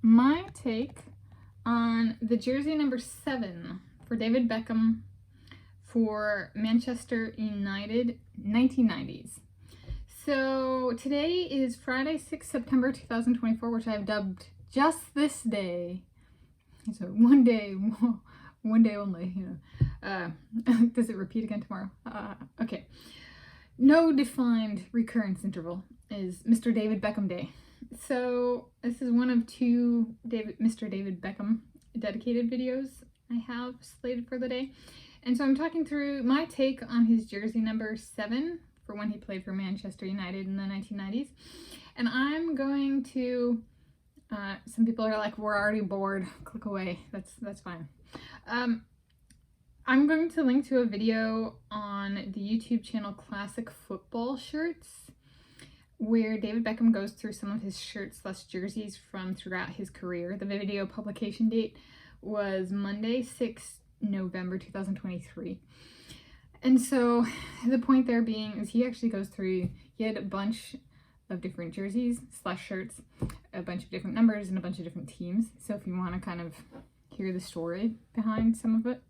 my take on the jersey number 7 for David Beckham for Manchester United 1990s. So today is Friday, 6th September 2024, which I've dubbed Just This Day. So one day only, you know. Does it repeat again tomorrow? Okay. No defined recurrence interval is Mr. David Beckham Day. So this is one of two Mr. David Beckham dedicated videos I have slated for the day. And so I'm talking through my take on his jersey number 7 for when he played for Manchester United in the 1990s. And I'm going to, some people are like, we're already bored, click away, that's fine. I'm going to link to a video on the YouTube channel Classic Football Shirts, where David Beckham goes through some of his shirts / jerseys from throughout his career. The video publication date was Monday, 6 November 2023. And so the point there being is he actually goes through, he had a bunch of different jerseys / shirts, a bunch of different numbers and a bunch of different teams. So if you want to kind of hear the story behind some of it,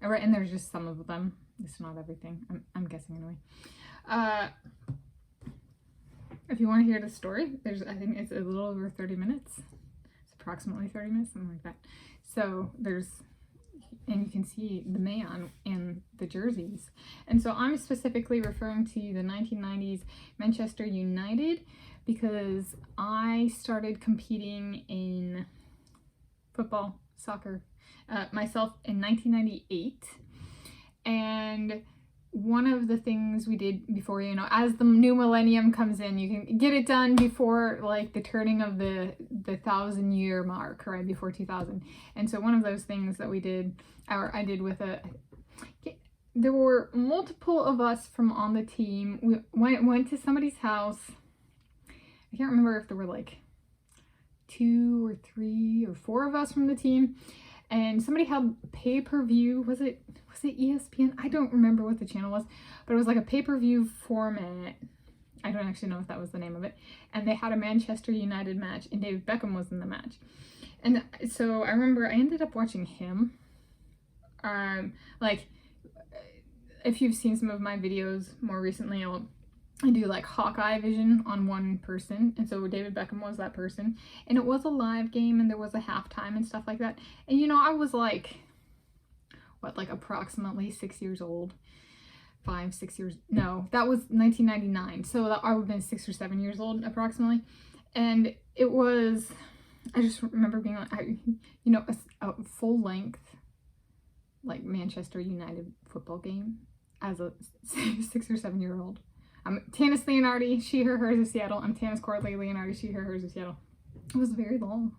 right, and there's just some of them, it's not everything, I'm guessing anyway. If you want to hear the story, I think it's a little over 30 minutes. It's approximately 30 minutes, something like that. So and you can see the man in the jerseys. And so I'm specifically referring to the 1990s Manchester United because I started competing in football, soccer, myself in 1998. And one of the things we did before, you know, as the new millennium comes in, you can get it done before like the turning of the 1,000-year mark, right before 2000. And so one of those things that we did, or I did with there were multiple of us from on the team. We went to somebody's house. I can't remember if there were like 2 or 3 or 4 of us from the team. And somebody had pay-per-view, was it ESPN? I don't remember what the channel was, but it was like a pay-per-view format. I don't actually know if that was the name of it. And they had a Manchester United match, and David Beckham was in the match. And so I remember I ended up watching him. Like, if you've seen some of my videos more recently, I do like Hawkeye vision on one person, and so David Beckham was that person, and it was a live game and there was a halftime and stuff like that. And you know, I was like, what, like approximately 6 years old, 5, 6 years, no, that was 1999, so I would have been 6 or 7 years old approximately. And it was, I just remember being like, you know, a full length like Manchester United football game as a 6 or 7 year old. I'm Tanis Leonhardi, she, her, hers of Seattle. I'm Tanis Coralee Leonhardi, she, her, hers of Seattle. It was very long.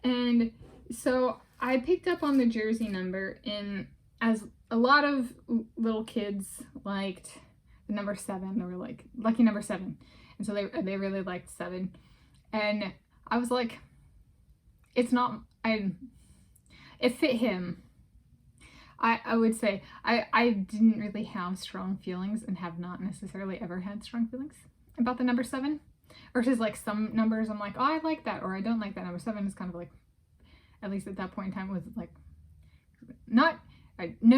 And so I picked up on the jersey number, and as a lot of little kids liked the number 7, they were like, lucky number 7. And so they really liked 7. And I was like, it fit him. I would say I didn't really have strong feelings and have not necessarily ever had strong feelings about the number 7 versus like some numbers I'm like, oh, I like that, or I don't like that. Number 7 is kind of like, at least at that point in time, was like no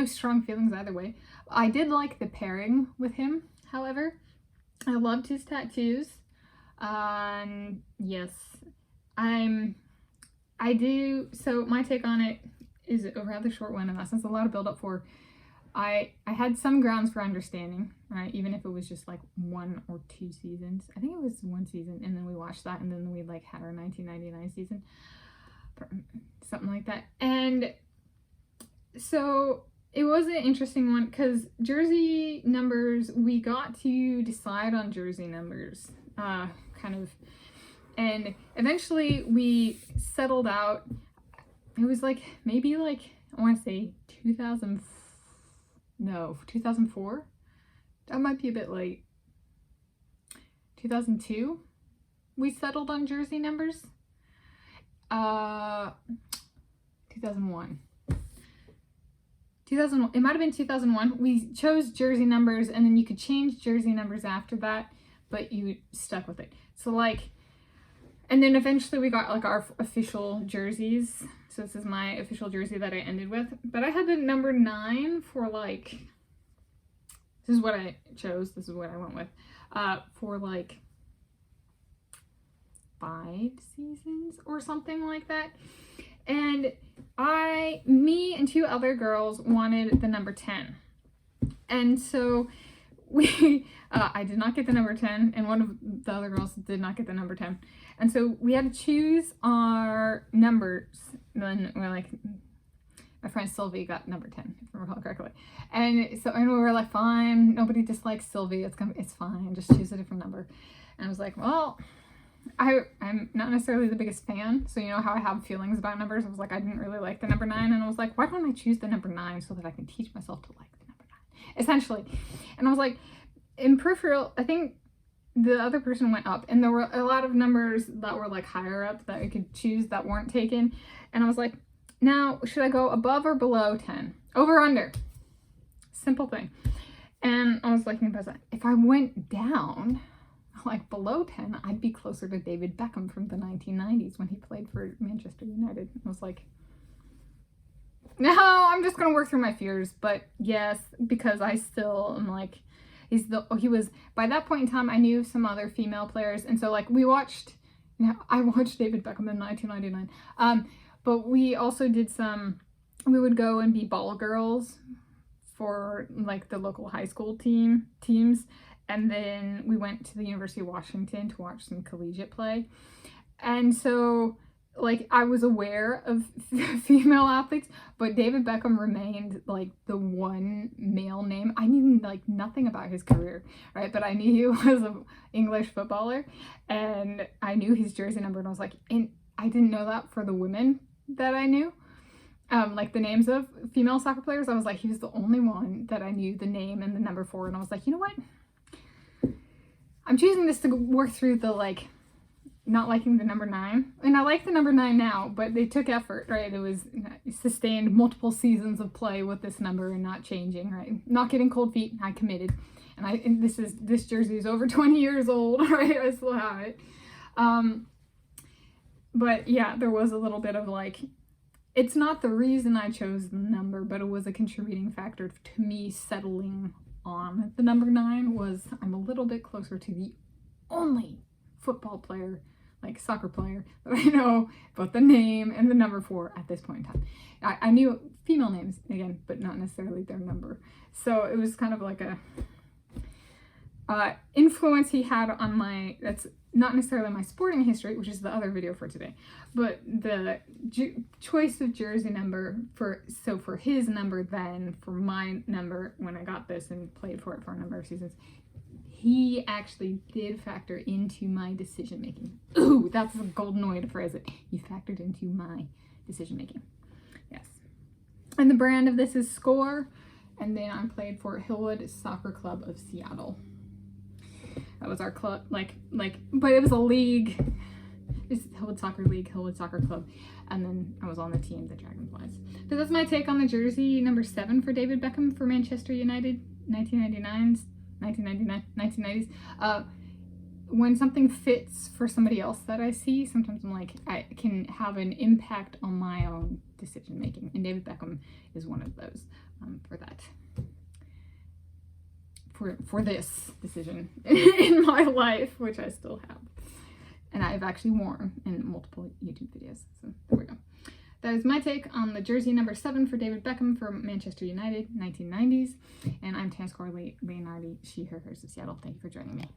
strong feelings either way. I did like the pairing with him, however. I loved his tattoos. Yes, I do. So my take on it is a rather short one, and that's a lot of build up for. I had some grounds for understanding, right? Even if it was just like 1 or 2 seasons. I think it was 1 season, and then we watched that, and then we like had our 1999 season, something like that. And so it was an interesting one because jersey numbers, we got to decide on jersey numbers, kind of, and eventually we settled out. It was like, maybe like, I want to say 2004? That might be a bit late. 2002? We settled on jersey numbers? 2001. It might have been 2001. We chose jersey numbers, and then you could change jersey numbers after that, but you stuck with it. So like, And then eventually we got like our official jerseys. So this is my official jersey that I ended with. But I had the number 9 for like, this is what I chose. This is what I went with. For like 5 seasons or something like that. And me and 2 other girls wanted the number 10. And so I did not get the number 10, and one of the other girls did not get the number 10. And so we had to choose our numbers. And then we're like, my friend Sylvie got number 10, if I recall correctly. And we were like, fine, nobody dislikes Sylvie, it's fine, just choose a different number. And I was like, well, I'm not necessarily the biggest fan, so you know how I have feelings about numbers. I was like, I didn't really like the number 9, and I was like, why don't I choose the number 9 so that I can teach myself to like the number 9, essentially. And I was like, in peripheral, I think the other person went up, and there were a lot of numbers that were like higher up that we could choose that weren't taken. And I was like, now should I go above or below 10? Over or under? Simple thing. And I was thinking about that. If I went down, like below 10, I'd be closer to David Beckham from the 1990s when he played for Manchester United. I was like, no, I'm just gonna work through my fears. But yes, because I still am like, he was, by that point in time, I knew some other female players. And so like I watched David Beckham in 1999. But we also did we would go and be ball girls for like the local high school teams. And then we went to the University of Washington to watch some collegiate play. And so like I was aware of female athletes, but David Beckham remained like the one male name. I knew like nothing about his career, right? But I knew he was an English footballer, and I knew his jersey number, and I was like, and I didn't know that for the women that I knew. Like the names of female soccer players, I was like, he was the only one that I knew the name and the number for, and I was like, you know what? I'm choosing this to work through the like not liking the number 9, and I like the number 9 now, but they took effort, right? It was sustained multiple seasons of play with this number and not changing, right? Not getting cold feet. I committed, and this jersey is over 20 years old, right? I still have it. But yeah, there was a little bit of like, it's not the reason I chose the number, but it was a contributing factor to me settling on the number 9. Was I'm a little bit closer to the only football player, like soccer player, that I know both the name and the number 4 at this point in time. I knew female names again, but not necessarily their number. So it was kind of like a influence he had on that's not necessarily my sporting history, which is the other video for today, but the choice of jersey number for his number, then for my number when I got this and played for it for a number of seasons, he actually did factor into my decision making. Ooh, that's a golden way to phrase it. He factored into my decision making. Yes. And the brand of this is Score, and then I played for Hillwood Soccer Club of Seattle. That was our club, but it was a league. It's Hillwood Soccer League, Hillwood Soccer Club, and then I was on the team, the Dragonflies. So that's my take on the jersey number 7 for David Beckham for Manchester United, 1990s. When something fits for somebody else that I see, sometimes I'm like, I can have an impact on my own decision making, and David Beckham is one of those for that. For this decision in my life, which I still have. And I've actually worn in multiple YouTube videos. So there we go. That is my take on the jersey number 7 for David Beckham for Manchester United, 1990s. And I'm Tanis Coralee Leonhardi, she, her, hers of Seattle. Thank you for joining me.